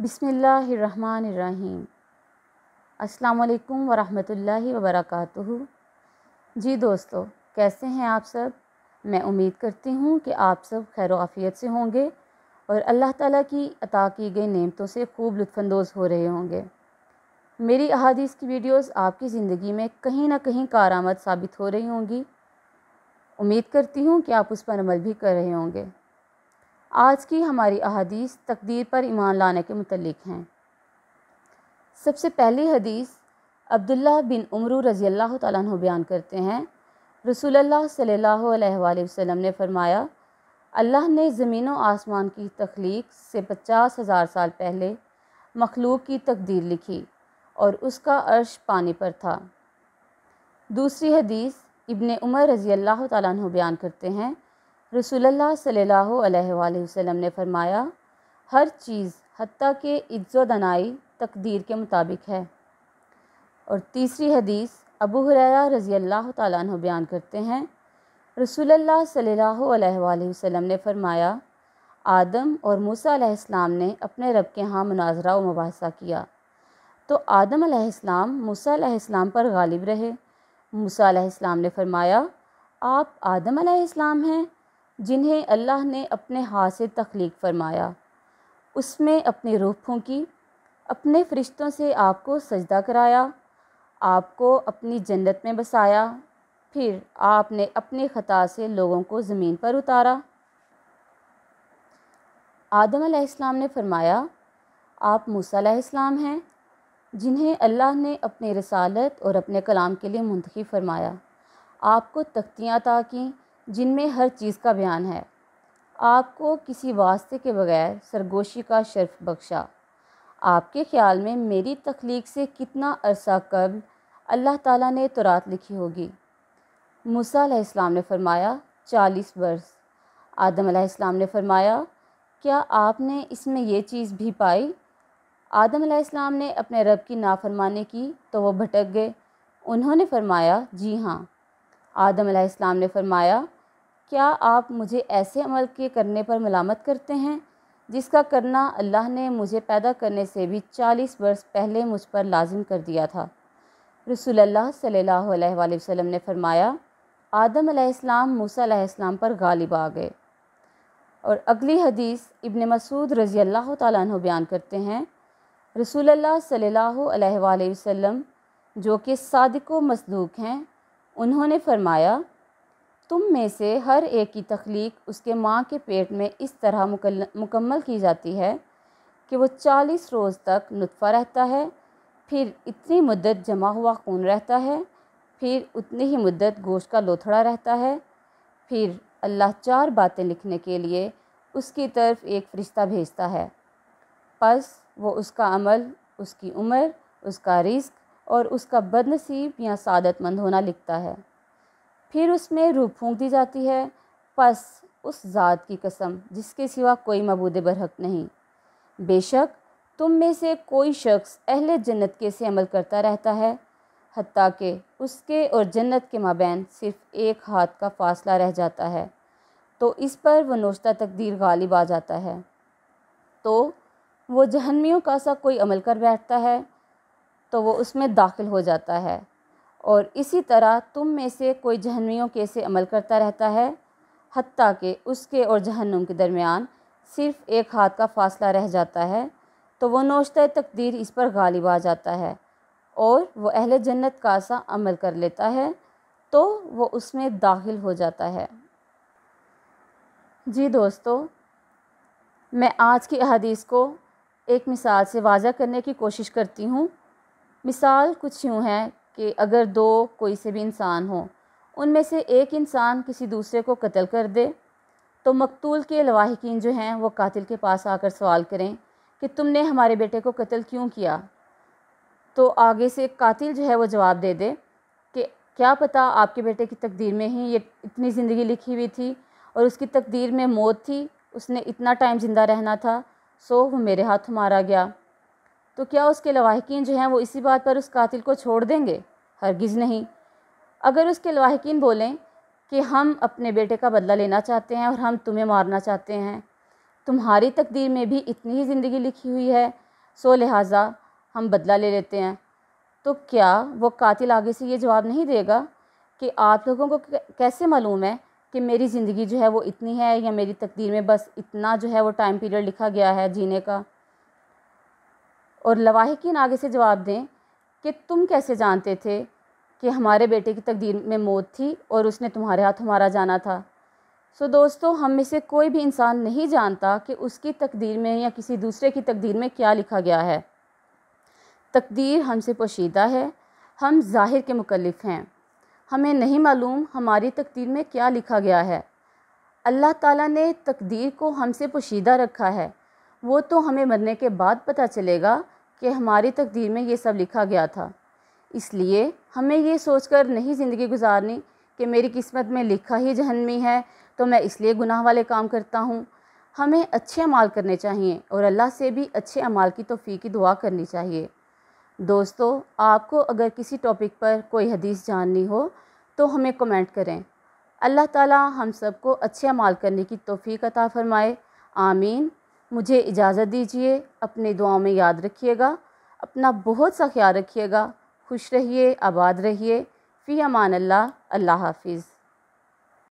बिस्मिल्लाहिर्रहमानिर्रहीम। अस्सलामु अलैकुम वरहमतुल्लाहि वबरकातुहू। जी दोस्तों, कैसे हैं आप सब? मैं उम्मीद करती हूँ कि आप सब खैर आफ़ियत से होंगे और अल्लाह ताला की अता की गई नेमतों से खूब लुत्फ़अंदोज़ हो रहे होंगे। मेरी अहादीस की वीडियोस आपकी ज़िंदगी में कहीं ना कहीं कारआमद साबित हो रही होंगी। उम्मीद करती हूँ कि आप उस पर अमल भी कर रहे होंगे। आज की हमारी अहादीस तकदीर पर ईमान लाने के मुतल्लिक़ हैं। सबसे पहली हदीस अब्दुल्लाह बिन उमरू रज़ी अल्लाह तआला अन्हु बयान करते हैं, रसूलुल्लाह सल्लल्लाहु अलैहि वसल्लम ने फरमाया, अल्लाह ने ज़मीन व आसमान की तख्लीक से 50,000 साल पहले मखलूक की तकदीर लिखी और उसका अर्श पानी पर था। दूसरी हदीस इब्ने उमर रज़ी अल्लाह तआला अन्हु बयान करते हैं, रसूलुल्लाह सल्लल्लाहु अलैहि वसल्लम ने फरमाया, हर चीज़ हत्ता के इज्जो दनाई तकदीर के मुताबिक है। और तीसरी हदीस अबू हुरैरा रज़ी अल्लाह तआला अन्हु बयान करते हैं, रसूलुल्लाह सल्लल्लाहु अलैहि वसल्लम ने फरमाया, आदम और मूसा अलैहिस्सलाम ने अपने रब के यहाँ मुनाजरा व मुबाहसा किया तो आदम अलैहिस्सलाम मूसा अलैहिस्सलाम पर गालिब रहे। मूसा अलैहिस्सलाम ने फरमाया, आप आदम अलैहिस्सलाम हैं जिन्हें अल्लाह ने अपने हाथ से तख्लीक फरमाया, उसमें अपनी रूह फूंकी, अपने फ़रिश्तों से आपको सजदा कराया, आपको अपनी जन्नत में बसाया, फिर आपने अपनी ख़ता से लोगों को ज़मीन पर उतारा। आदम अलैहिस्सलाम ने फरमाया, आप मूसा अलैहिस्सलाम हैं जिन्हें अल्लाह ने अपनी रसालत और अपने कलाम के लिए मुंतखब फरमाया, आपको तख्तियाँ अता की जिनमें हर चीज़ का बयान है, आपको किसी वास्ते के बगैर सरगोशी का शर्फ बख्शा। आपके ख़्याल में मेरी तख्लीक से कितना अरसा कब्ल अल्लाह ताला ने तौरात लिखी होगी? मूसा अलैहिस्सलाम ने फरमाया, 40 बरस। आदम अलैहिस्सलाम ने फरमाया, क्या आपने इसमें ये चीज़ भी पाई? आदम अलैहिस्सलाम ने अपने रब की नाफरमानी की तो वो भटक गए। उन्होंने फरमाया, जी हाँ। आदम अलैहिस्सलाम ने फरमाया, क्या आप मुझे ऐसे अमल के करने पर मलामत करते हैं जिसका करना अल्लाह ने मुझे पैदा करने से भी 40 बरस पहले मुझ पर लाजिम कर दिया था? रसूलुल्लाह सल्लल्लाहु अलैहि वसल्लम ने फरमाया, आदम अलैहिस्सलाम मूसा अलैहिस्सलाम पर गालिब आ गए। और अगली हदीस इब्ने मसूद रज़ी अल्लाह तआला अन्हु बयान करते हैं, रसूलुल्लाह सल्लल्लाहु अलैहि वसल्लम जो कि सादिक व मसदूक हैं, उन्होंने फरमाया, तुम में से हर एक की तख्लीक उसके माँ के पेट में इस तरह मुकम्मल की जाती है कि वो 40 रोज़ तक नुत्फ़ा रहता है, फिर इतनी मुद्दत जमा हुआ खून रहता है, फिर उतनी ही मुद्दत गोश्त का लोथड़ा रहता है, फिर अल्लाह 4 बातें लिखने के लिए उसकी तरफ एक फ़रिश्ता भेजता है, बस वो उसका अमल, उसकी उम्र, उसका रिज़्क़ और उसका बदनसीब या सादतमंद होना लिखता है। फिर उसमें रूह फूंक दी जाती है, बस उस ज़ात की कसम जिसके सिवा कोई मबूद बरहक नहीं, बेशक तुम में से कोई शख्स अहले जन्नत के से अमल करता रहता है, हत्ता कि उसके और जन्नत के माबैन सिर्फ़ एक हाथ का फ़ासला रह जाता है, तो इस पर वह नोश्ता तकदीर गालिब आ जाता है, तो वो जहन्नमियों का सा कोई अमल कर बैठता है तो वो उसमें दाखिल हो जाता है। और इसी तरह तुम में से कोई जहन्नमियों के से अमल करता रहता है, हत्ता कि उसके और जहन्नुम के दरमियान सिर्फ़ एक हाथ का फ़ासला रह जाता है, तो वो नोश्ता तकदीर इस पर गालिब आ जाता है और वो अहले जन्नत का सा अमल कर लेता है, तो वो उसमें दाखिल हो जाता है। जी दोस्तों, मैं आज की अहादीस को एक मिसाल से वाज़ह करने की कोशिश करती हूँ। मिसाल कुछ यूँ है कि अगर 2 कोई से भी इंसान हों, उनमें से एक इंसान किसी दूसरे को कत्ल कर दे, तो मकतूल के लवाहिकीन जो हैं वो कातिल के पास आकर सवाल करें कि तुमने हमारे बेटे को कत्ल क्यों किया? तो आगे से कातिल जो है वो जवाब दे दे कि क्या पता आपके बेटे की तकदीर में ही ये इतनी ज़िंदगी लिखी हुई थी और उसकी तकदीर में मौत थी, उसने इतना टाइम ज़िंदा रहना था, सो वो मेरे हाथों मारा गया। तो क्या उसके लवाहिकीन जो हैं वो इसी बात पर उस कातिल को छोड़ देंगे? हरगिज़ नहीं। अगर उसके लवाहिकीन बोलें कि हम अपने बेटे का बदला लेना चाहते हैं और हम तुम्हें मारना चाहते हैं, तुम्हारी तकदीर में भी इतनी ही ज़िंदगी लिखी हुई है, سو لہٰذا ہم بدلہ لے لیتے ہیں۔ تو کیا وہ قاتل آگے سے یہ جواب نہیں دے گا کہ آپ لوگوں کو کیسے معلوم ہے کہ میری زندگی جو ہے وہ اتنی ہے، یا میری تقدیر میں بس اتنا جو ہے وہ ٹائم پیریڈ لکھا گیا ہے جینے کا؟ اور لواحقین آگے سے جواب دیں کہ تم کیسے جانتے تھے کہ ہمارے بیٹے کی تقدیر میں موت تھی اور اس نے تمہارے ہاتھ مارا جانا تھا؟ سو دوستو، ہم میں سے کوئی بھی انسان نہیں جانتا کہ اس کی تقدیر میں یا کسی دوسرے کی تقدیر میں کیا لکھا گیا ہے۔ تقدیر ہم سے پوشیدہ ہے، ہم ظاہر کے مکلف ہیں، ہمیں نہیں معلوم ہماری تقدیر میں کیا لکھا گیا ہے۔ اللہ تعالیٰ نے تقدیر کو ہم سے پوشیدہ رکھا ہے، وہ تو ہمیں مرنے کے بعد پتہ چلے گا کہ ہماری تقدیر میں یہ سب لکھا گیا تھا۔ اس لیے ہمیں یہ سوچ کر نہیں زندگی گزارنی کہ میری قسمت میں لکھا ہی جہنمی ہے تو میں اس لیے گناہ والے کام کرتا ہوں۔ ہمیں اچھے اعمال کرنے چاہیے اور اللہ سے بھی اچھے اعمال کی توفیق کی دعا کرنی چاہیے۔ دوستو، آپ کو اگر کسی ٹاپک پر کوئی حدیث جاننی ہو تو ہمیں کمنٹ کریں۔ اللہ تعالیٰ ہم سب کو اچھے اعمال کرنے کی توفیق عطا فرمائے، آمین۔ مجھے اجازت دیجیے، اپنے دعاؤں میں یاد رکھیے گا، اپنا بہت سا خیال رکھیے گا، خوش رہیے، آباد رہیے، فی امان اللہ، اللہ حافظ۔